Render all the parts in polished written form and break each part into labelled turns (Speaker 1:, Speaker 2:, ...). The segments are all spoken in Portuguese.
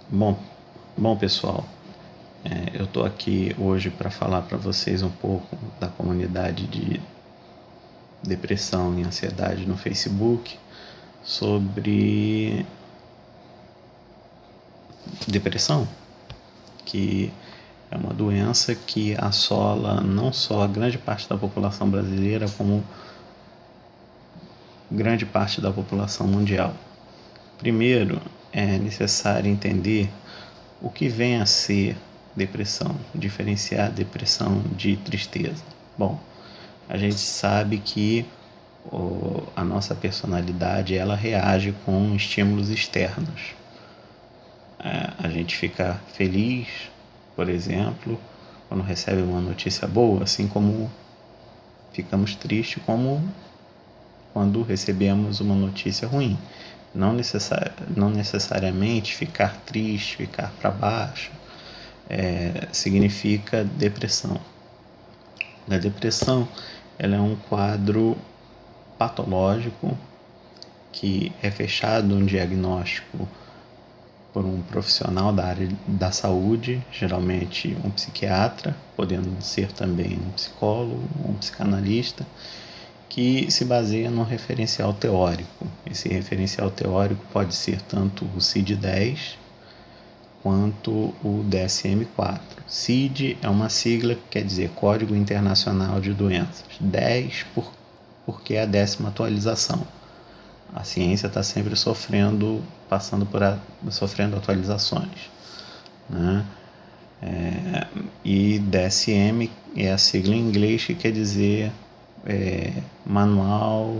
Speaker 1: Bom, bom pessoal, eu estou aqui hoje para falar para vocês um pouco da comunidade de depressão e ansiedade no Facebook, sobre depressão, que é uma doença que assola não só a grande parte da população brasileira, como grande parte da população mundial. Primeiro, é necessário entender o que vem a ser depressão, diferenciar depressão de tristeza. Bom, a gente sabe que a nossa personalidade ela reage com estímulos externos. A gente fica feliz, por exemplo, quando recebe uma notícia boa, assim como ficamos tristes quando recebemos uma notícia ruim. Não necessariamente ficar triste, ficar para baixo, significa depressão. A depressão ela é um quadro patológico que é fechado um diagnóstico por um profissional da área da saúde, geralmente um psiquiatra, podendo ser também um psicólogo, um psicanalista, que se baseia num referencial teórico. Esse referencial teórico pode ser tanto o CID-10 quanto o DSM-4. CID é uma sigla que quer dizer Código Internacional de Doenças. 10 porque é a 10ª atualização. A ciência está sempre sofrendo atualizações, né? E DSM é a sigla em inglês que quer dizer Manual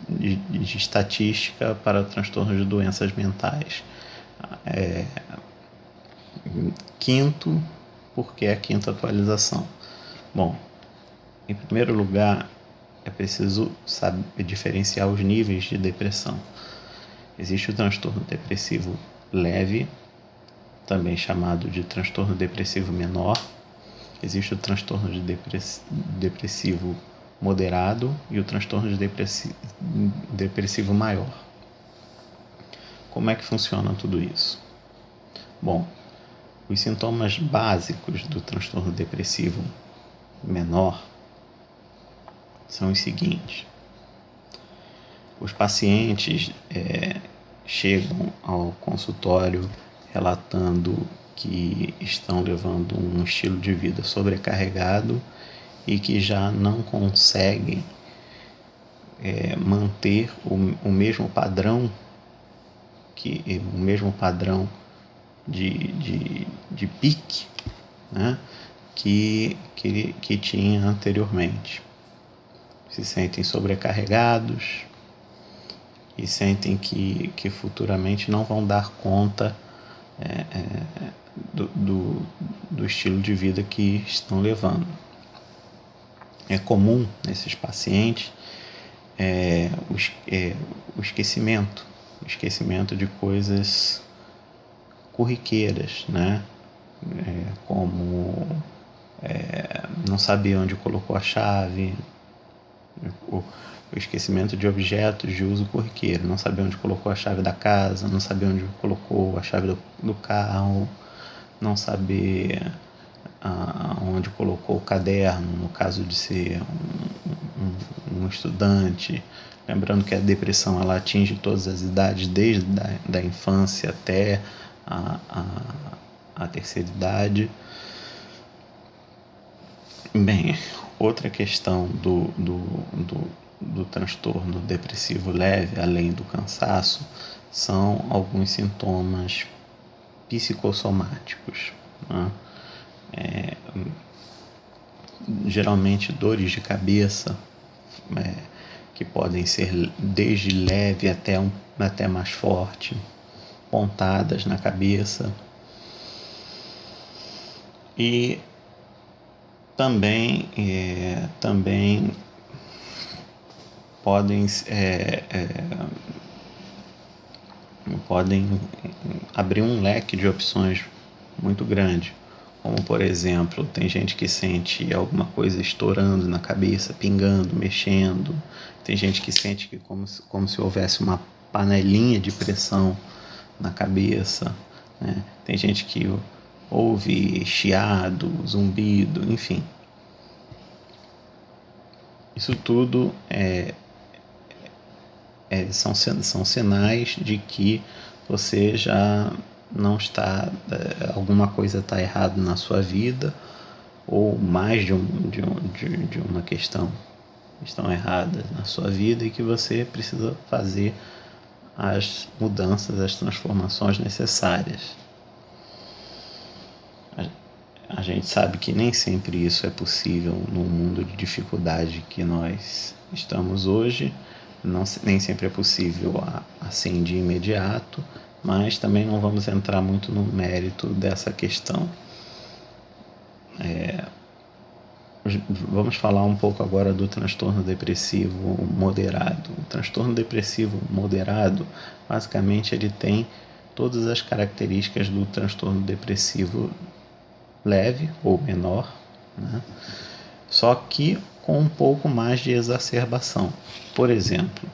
Speaker 1: de Estatística para Transtornos de Doenças Mentais. Quinto, porque é a 5ª atualização. Bom, em primeiro lugar, é preciso saber diferenciar os níveis de depressão. Existe o transtorno depressivo leve, também chamado de transtorno depressivo menor. Existe o transtorno de depressivo moderado e o transtorno de depressivo maior. Como é que funciona tudo isso? Bom, os sintomas básicos do transtorno depressivo menor são os seguintes. Os pacientes chegam ao consultório relatando que estão levando um estilo de vida sobrecarregado e que já não conseguem manter o mesmo padrão de pique, né, que tinha anteriormente. Se sentem sobrecarregados e sentem que futuramente não vão dar conta do estilo de vida que estão levando. É comum nesses pacientes o esquecimento de coisas corriqueiras, né? Como não saber onde colocou a chave, o esquecimento de objetos de uso corriqueiro, não saber onde colocou a chave da casa, não saber onde colocou a chave do carro, não saber onde colocou o caderno, no caso de ser um estudante. Lembrando que a depressão ela atinge todas as idades, desde da infância até a terceira idade. Bem, outra questão do transtorno depressivo leve, além do cansaço, são alguns sintomas psicossomáticos, né? Geralmente dores de cabeça, que podem ser desde leve até mais forte, pontadas na cabeça, e também podem abrir um leque de opções muito grande, como por exemplo, tem gente que sente alguma coisa estourando na cabeça, pingando, mexendo, tem gente que sente como se houvesse uma panelinha de pressão na cabeça, né? Tem gente que ouve chiado, zumbido, enfim. Isso tudo são sinais de que você já não está, alguma coisa está errada na sua vida, ou mais de uma questão estão erradas na sua vida, e que você precisa fazer as mudanças, as transformações necessárias. A gente sabe que nem sempre isso é possível no mundo de dificuldade que nós estamos hoje. Nem sempre é possível assim de imediato, mas também não vamos entrar muito no mérito dessa questão. Vamos falar um pouco agora do transtorno depressivo moderado. O transtorno depressivo moderado, basicamente, ele tem todas as características do transtorno depressivo leve ou menor, né? Só que com um pouco mais de exacerbação. Por exemplo,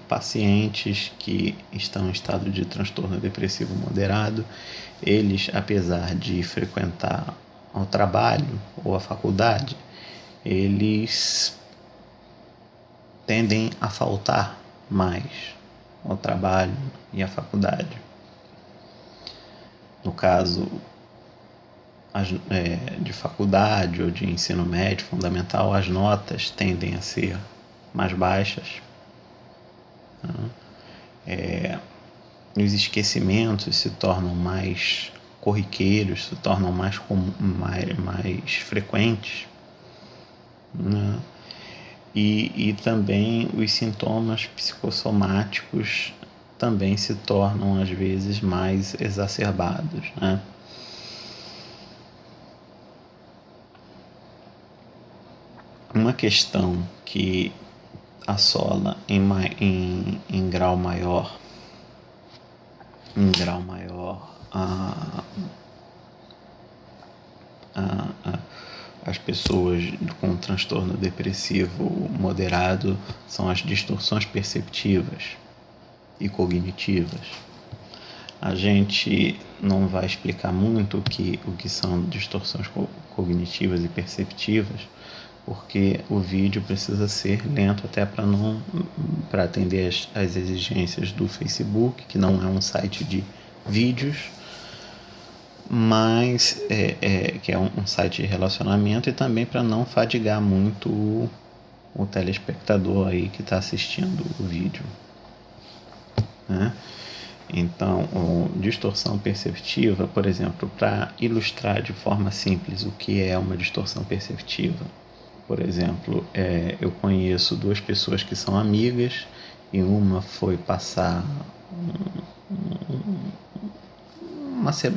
Speaker 1: pacientes que estão em estado de transtorno depressivo moderado, eles, apesar de frequentar ao trabalho ou à faculdade, eles tendem a faltar mais ao trabalho e à faculdade. No caso de faculdade ou de ensino médio fundamental, as notas tendem a ser mais baixas. Os esquecimentos se tornam mais corriqueiros, se tornam mais frequentes, né? E também os sintomas psicossomáticos também se tornam às vezes mais exacerbados, né? Uma questão que assola em grau maior as pessoas com transtorno depressivo moderado são as distorções perceptivas e cognitivas. A gente não vai explicar muito o que são distorções cognitivas e perceptivas, porque o vídeo precisa ser lento até para atender as exigências do Facebook, que não é um site de vídeos, mas que é um site de relacionamento, e também para não fadigar muito o telespectador aí que está assistindo o vídeo, né? Então, distorção perceptiva, por exemplo, para ilustrar de forma simples o que é uma distorção perceptiva. Por exemplo, eu conheço duas pessoas que são amigas, e uma foi passar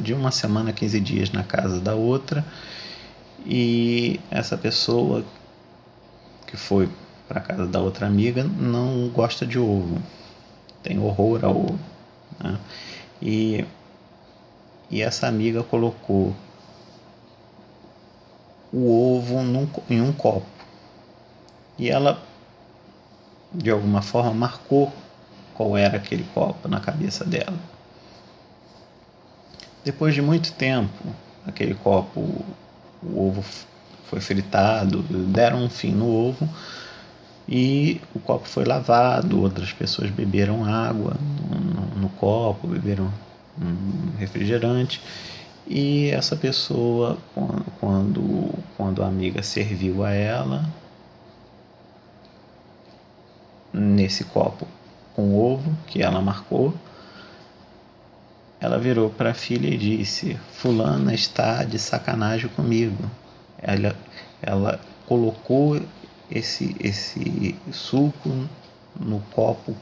Speaker 1: de uma semana a 15 dias na casa da outra, e essa pessoa que foi para a casa da outra amiga não gosta de ovo, tem horror ao ovo, né? E essa amiga colocou o ovo em um copo, e ela de alguma forma marcou qual era aquele copo na cabeça dela. Depois de muito tempo, aquele copo, o ovo foi fritado, deram um fim no ovo, e o copo foi lavado. Outras pessoas beberam água no copo, beberam refrigerante, e essa pessoa, quando a amiga serviu a ela nesse copo com ovo que ela marcou, ela virou para a filha e disse: fulana está de sacanagem comigo. Ela colocou esse suco no copo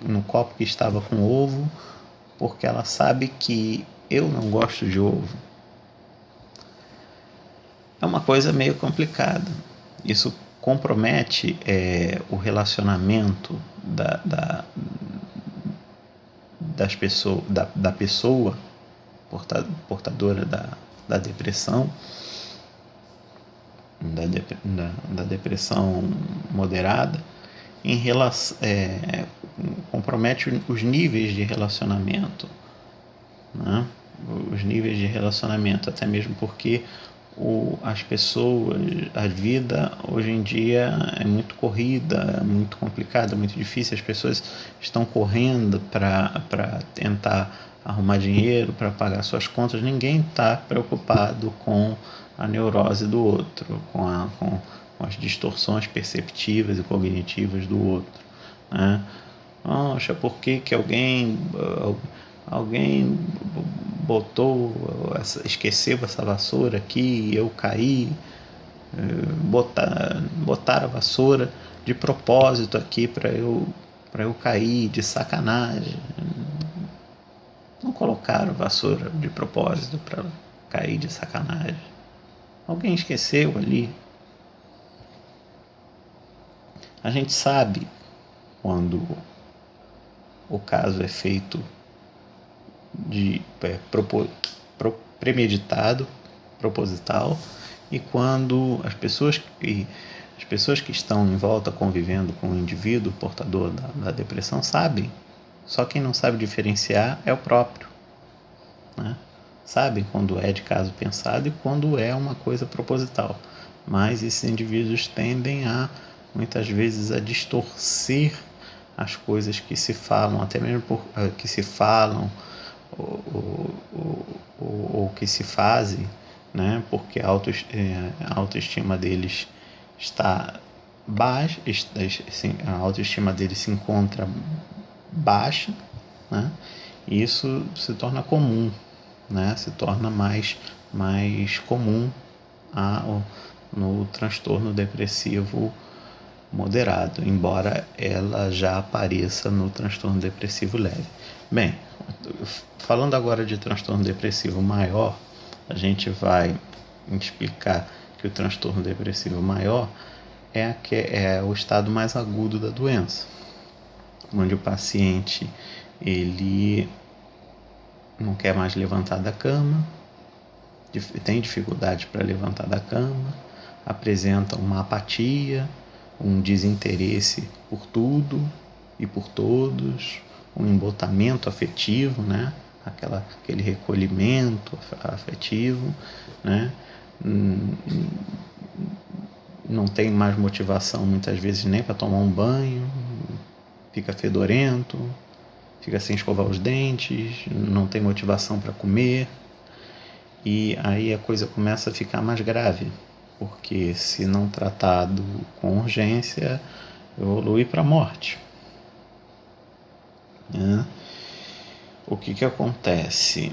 Speaker 1: no copo que estava com ovo, porque ela sabe que eu não gosto de ovo. É uma coisa meio complicada. Isso compromete o relacionamento da pessoa portadora da depressão, da depressão moderada, em relação compromete os níveis de relacionamento, né? Os níveis de relacionamento, até mesmo porque as pessoas, a vida hoje em dia é muito corrida, é muito complicada, é muito difícil. As pessoas estão correndo para tentar arrumar dinheiro, para pagar suas contas. Ninguém está preocupado com a neurose do outro, com as distorções perceptivas e cognitivas do outro, né? Poxa, por que alguém esqueceu essa vassoura aqui e eu caí? Botaram a vassoura de propósito aqui para eu cair de sacanagem. Não colocaram vassoura de propósito para cair de sacanagem. Alguém esqueceu ali. A gente sabe quando o caso é feito premeditado, proposital, e quando as pessoas que estão em volta convivendo com o indivíduo portador da depressão sabem. Só quem não sabe diferenciar é o próprio, né? Sabem quando é de caso pensado e quando é uma coisa proposital. Mas esses indivíduos tendem muitas vezes a distorcer as coisas que se falam, até mesmo que se falam ou que se fazem, né? Porque a autoestima deles está baixa, a autoestima deles se encontra baixa, né? E isso se torna comum, né? Se torna mais comum no transtorno depressivo moderado, embora ela já apareça no transtorno depressivo leve. Bem, falando agora de transtorno depressivo maior, a gente vai explicar que o transtorno depressivo maior é o estado mais agudo da doença, onde o paciente ele não quer mais levantar da cama, tem dificuldade para levantar da cama, apresenta uma apatia, um desinteresse por tudo e por todos, um embotamento afetivo, né? Aquele recolhimento afetivo, né? Não tem mais motivação muitas vezes nem para tomar um banho, fica fedorento, fica sem escovar os dentes, não tem motivação para comer, e aí a coisa começa a ficar mais grave, porque se não tratado com urgência, evolui para a morte, né? O que acontece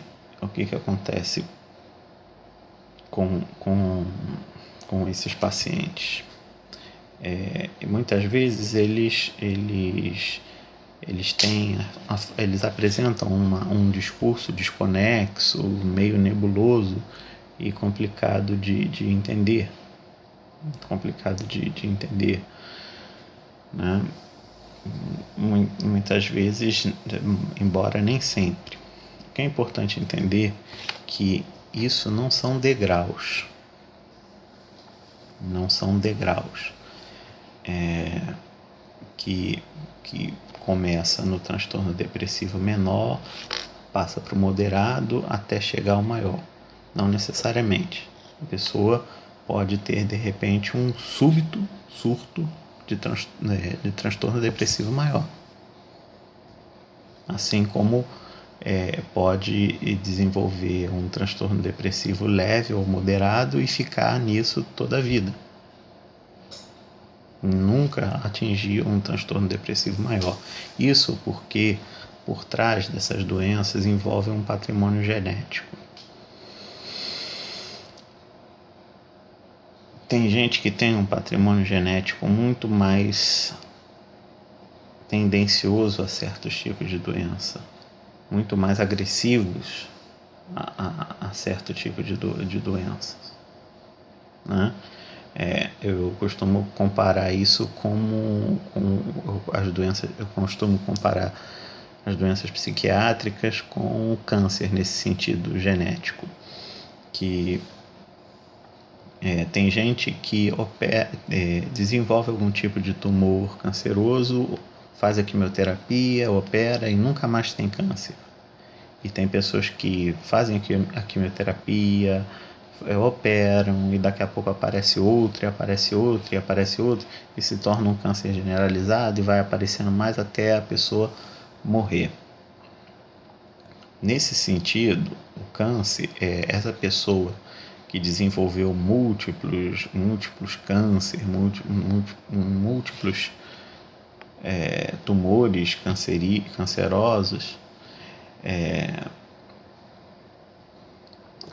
Speaker 1: com esses pacientes? Muitas vezes eles apresentam um discurso desconexo, meio nebuloso e complicado de entender, né? Muitas vezes, embora nem sempre. O que é importante entender que isso não são degraus, que começa no transtorno depressivo menor, passa para o moderado até chegar ao maior. Não necessariamente. A pessoa pode ter de repente um súbito surto de transtorno depressivo maior, assim como pode desenvolver um transtorno depressivo leve ou moderado e ficar nisso toda a vida, nunca atingir um transtorno depressivo maior. Isso porque por trás dessas doenças envolve um patrimônio genético. Tem gente que tem um patrimônio genético muito mais tendencioso a certos tipos de doença, muito mais agressivos a certo tipo de doenças, né? Eu costumo comparar isso com as doenças. Eu costumo comparar as doenças psiquiátricas com o câncer nesse sentido genético, que tem gente que desenvolve algum tipo de tumor canceroso faz a quimioterapia, opera e nunca mais tem câncer. E tem pessoas que fazem a quimioterapia, operam e daqui a pouco aparece outro, e aparece outro, e aparece outro, e se torna um câncer generalizado e vai aparecendo mais até a pessoa morrer. Nesse sentido, o câncer é essa pessoa que desenvolveu múltiplos cânceres, múltiplos tumores cancerosos,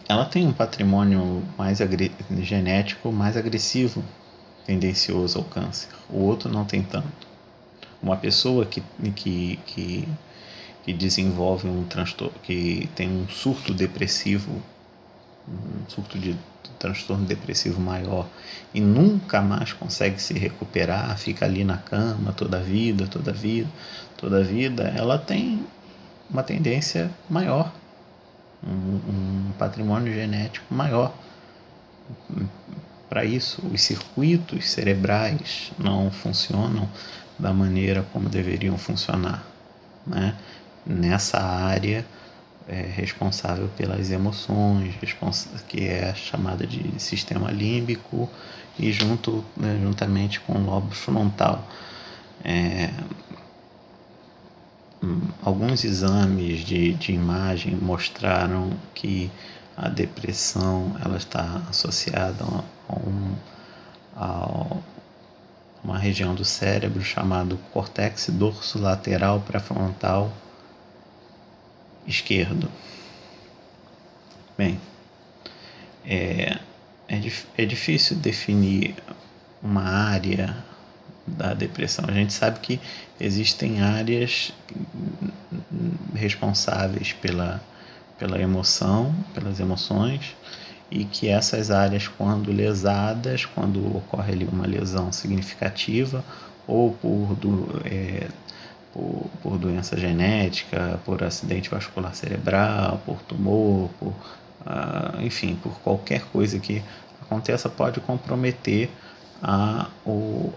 Speaker 1: ela tem um patrimônio genético mais agressivo, tendencioso ao câncer. O outro não tem tanto. Uma pessoa que desenvolve um transtorno, que tem um surto depressivo, um surto de transtorno depressivo maior e nunca mais consegue se recuperar, fica ali na cama toda a vida, ela tem uma tendência maior, um patrimônio genético maior para isso. Os circuitos cerebrais não funcionam da maneira como deveriam funcionar, né? Nessa área responsável pelas emoções, que é chamada de sistema límbico, e juntamente com o lobo frontal. Alguns exames de imagem mostraram que a depressão ela está associada a uma região do cérebro chamado córtex dorsolateral pré-frontal esquerdo. Bem, é difícil definir uma área da depressão. A gente sabe que existem áreas responsáveis pela emoção, pelas emoções, e que essas áreas, quando lesadas, quando ocorre ali uma lesão significativa, ou por doença genética, por acidente vascular cerebral, por tumor, enfim, por qualquer coisa que aconteça, pode comprometer o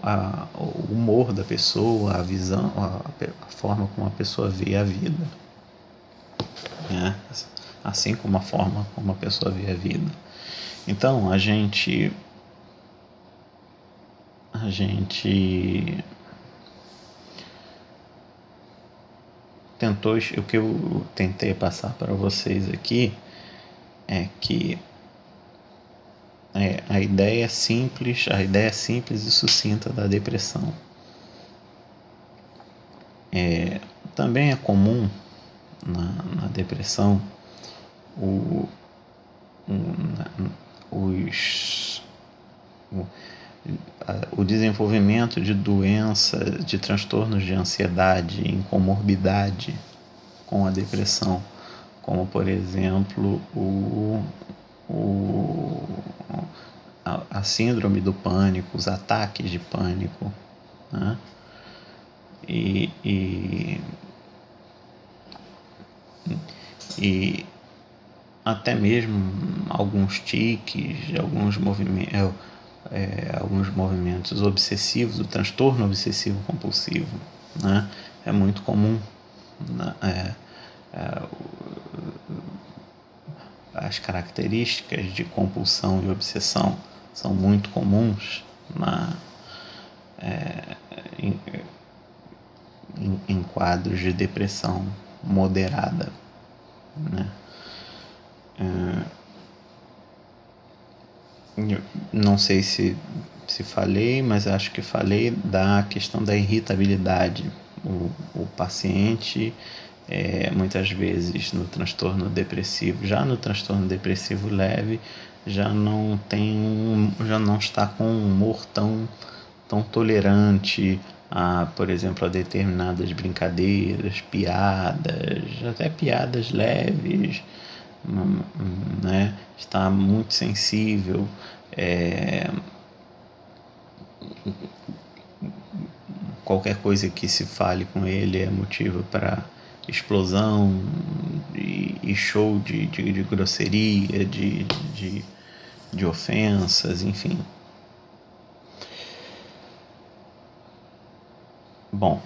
Speaker 1: humor da pessoa, a visão, a forma como a pessoa vê a vida, né? Assim como a forma como a pessoa vê a vida. Então a gente tentou, o que eu tentei passar para vocês aqui é que a ideia simples e sucinta da depressão. Também é comum na depressão o desenvolvimento de doenças, de transtornos de ansiedade em comorbidade com a depressão, como por exemplo a síndrome do pânico, os ataques de pânico, né? E até mesmo alguns tiques, alguns movimentos obsessivos, o transtorno obsessivo compulsivo, né? É muito comum, né? As características de compulsão e obsessão são muito comuns em quadros de depressão moderada, né? Não sei se falei, mas acho que falei da questão da irritabilidade. O paciente, muitas vezes no transtorno depressivo, já no transtorno depressivo leve, já não está com um humor tão tolerante por exemplo, a determinadas brincadeiras, piadas, até piadas leves, né? Está muito sensível, qualquer coisa que se fale com ele é motivo para explosão e show de grosseria, de ofensas, enfim. Bom,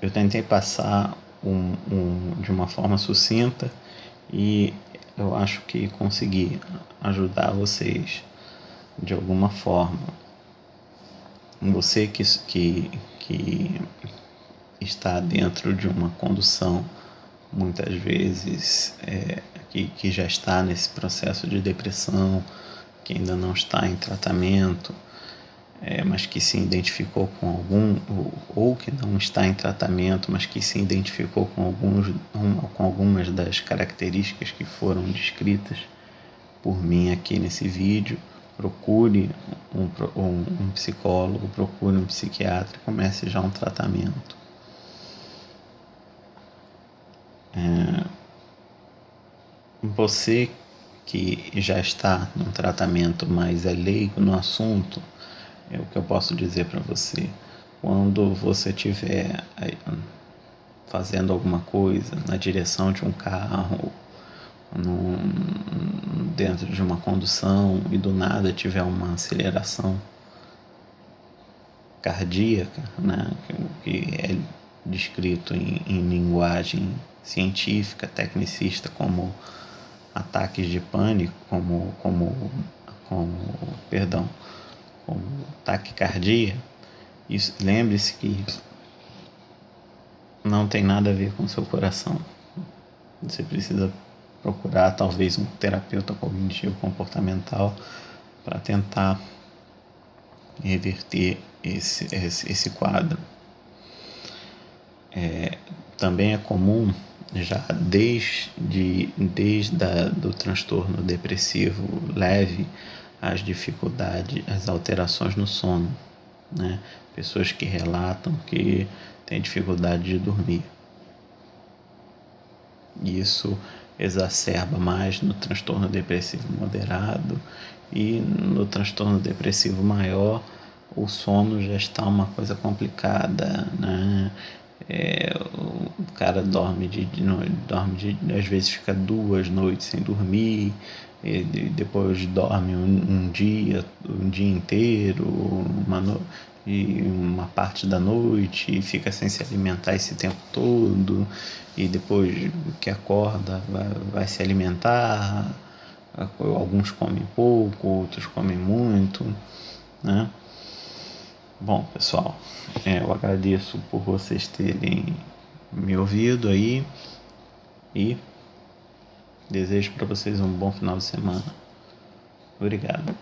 Speaker 1: eu tentei passar de uma forma sucinta e eu acho que consegui ajudar vocês de alguma forma. Você que está dentro de uma condução, muitas vezes que já está nesse processo de depressão, que ainda não está em tratamento, mas que se identificou com algum, ou que não está em tratamento, mas que se identificou com algumas das características que foram descritas por mim aqui nesse vídeo, procure um psicólogo, procure um psiquiatra, comece já um tratamento. Você que já está num tratamento, mas é leigo no assunto, é o que eu posso dizer para você. Quando você estiver fazendo alguma coisa na direção de um carro, dentro de uma condução, e do nada tiver uma aceleração cardíaca, né, que é descrito em linguagem científica, tecnicista, como ataques de pânico, como taquicardia. Lembre-se que não tem nada a ver com o seu coração. Você precisa procurar talvez um terapeuta cognitivo comportamental para tentar reverter esse quadro. Também é comum, já desde do transtorno depressivo leve, as dificuldades, as alterações no sono, né? Pessoas que relatam que têm dificuldade de dormir. Isso exacerba mais no transtorno depressivo moderado, e no transtorno depressivo maior o sono já está uma coisa complicada, né? O cara dorme às vezes fica 2 noites sem dormir, e depois dorme um dia inteiro, e uma parte da noite, e fica sem se alimentar esse tempo todo, e depois que acorda vai se alimentar. Alguns comem pouco, outros comem muito, né? Bom, pessoal, eu agradeço por vocês terem me ouvido aí e desejo para vocês um bom final de semana. Obrigado.